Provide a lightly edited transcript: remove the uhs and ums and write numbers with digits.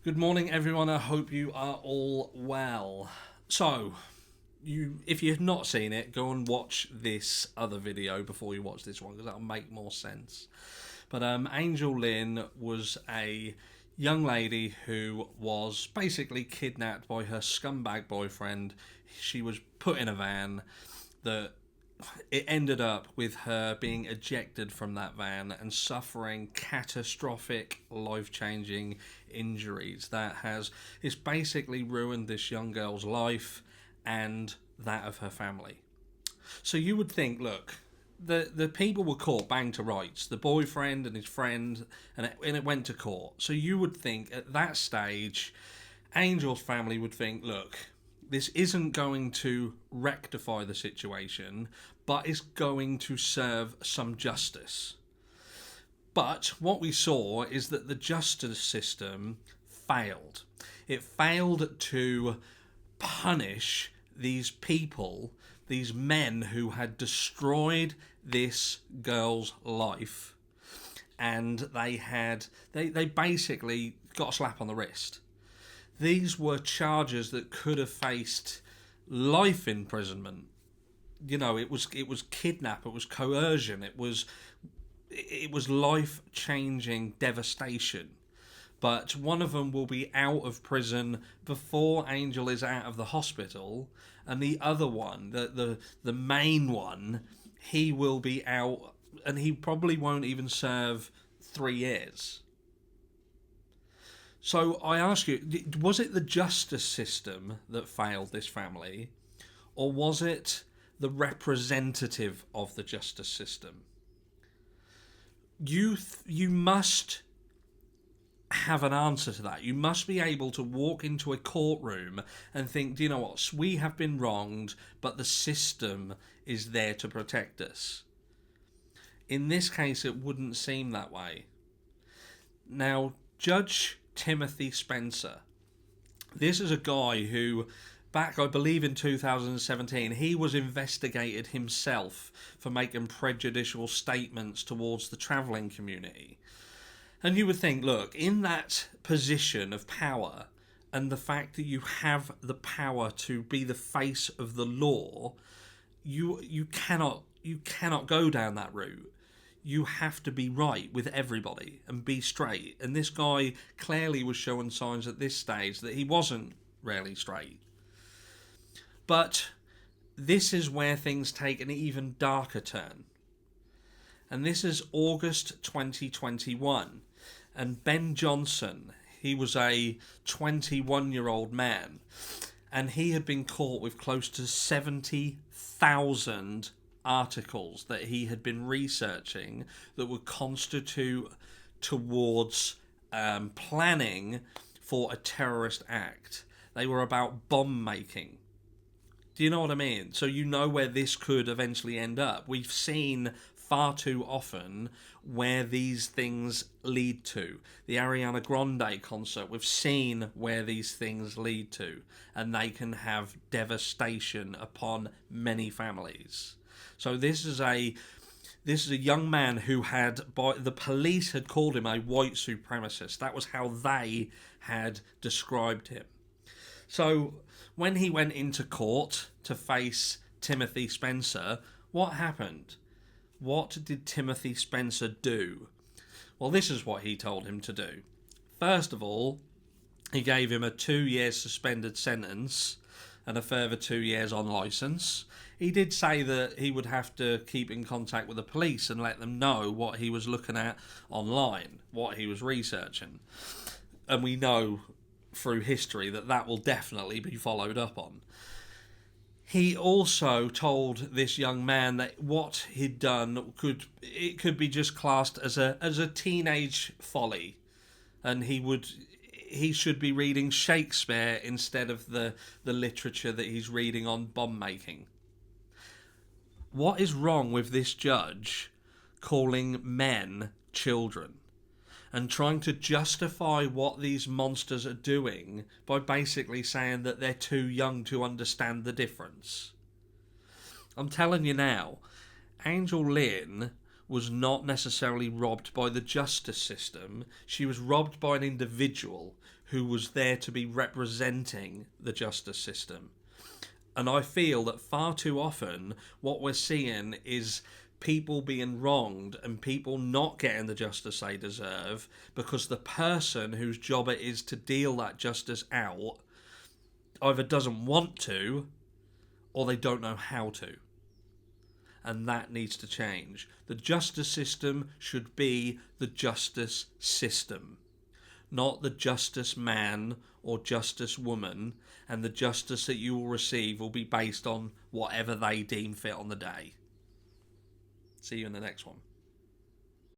Good morning, everyone. I hope you are all well. So, if you've not seen it, go and watch this other video before you watch this one, because that'll make more sense. But Angel Lynn was a young lady who was basically kidnapped by her scumbag boyfriend. She was put in a van. It ended up with her being ejected from that van and suffering catastrophic, life-changing injuries it's basically ruined this young girl's life and that of her family. So you would think, look, the people were caught bang to rights, the boyfriend and his friend, and it went to court. So you would think at that stage, Angel's family would think, look, this isn't going to rectify the situation, but it's going to serve some justice. But what we saw is that the justice system failed. It failed to punish these people, these men who had destroyed this girl's life, and they basically got a slap on the wrist. These were charges that could have faced life imprisonment. You know, it was kidnap, it was coercion, it was life-changing devastation. But one of them will be out of prison before Angel is out of the hospital, and the other one, the main one, he will be out, and he probably won't even serve 3 years. So I ask you, was it the justice system that failed this family, or was it the representative of the justice system? You must have an answer to that. You must be able to walk into a courtroom and think, do you know what, we have been wronged, but the system is there to protect us. In this case, it wouldn't seem that way. Now, Judge Timothy Spencer. This is a guy who, back I believe in 2017, he was investigated himself for making prejudicial statements towards the travelling community. And you would think, look, in that position of power, and the fact that you have the power to be the face of the law, you cannot go down that route. You have to be right with everybody and be straight. And this guy clearly was showing signs at this stage that he wasn't really straight. But this is where things take an even darker turn. And this is August 2021. And Ben Johnson, he was a 21-year-old man. And he had been caught with close to 70,000 articles that he had been researching that would constitute towards planning for a terrorist act. They were about bomb making. Do you know what I mean? So you know where this could eventually end up. We've seen far too often where these things lead to. The Ariana Grande concert, we've seen where these things lead to, and they can have devastation upon many families. So this is a young man who the police had called him a white supremacist. That was how they had described him. So when he went into court to face Timothy Spencer, what happened? What did Timothy Spencer do? Well, this is what he told him to do. First of all, he gave him a 2-year suspended sentence and a further 2 years on licence. He did say that he would have to keep in contact with the police and let them know what he was looking at online, what he was researching. And we know through history that will definitely be followed up on. He also told this young man that what he'd done could be just classed as a teenage folly, and he should be reading Shakespeare instead of the literature that he's reading on bomb making. What is wrong with this judge calling men children and trying to justify what these monsters are doing by basically saying that they're too young to understand the difference? I'm telling you now, Angel Lynn was not necessarily robbed by the justice system. She was robbed by an individual who was there to be representing the justice system. And I feel that far too often what we're seeing is people being wronged and people not getting the justice they deserve because the person whose job it is to deal that justice out either doesn't want to or they don't know how to. And that needs to change. The justice system should be the justice system, not the justice man or justice woman, and the justice that you will receive will be based on whatever they deem fit on the day. See you in the next one.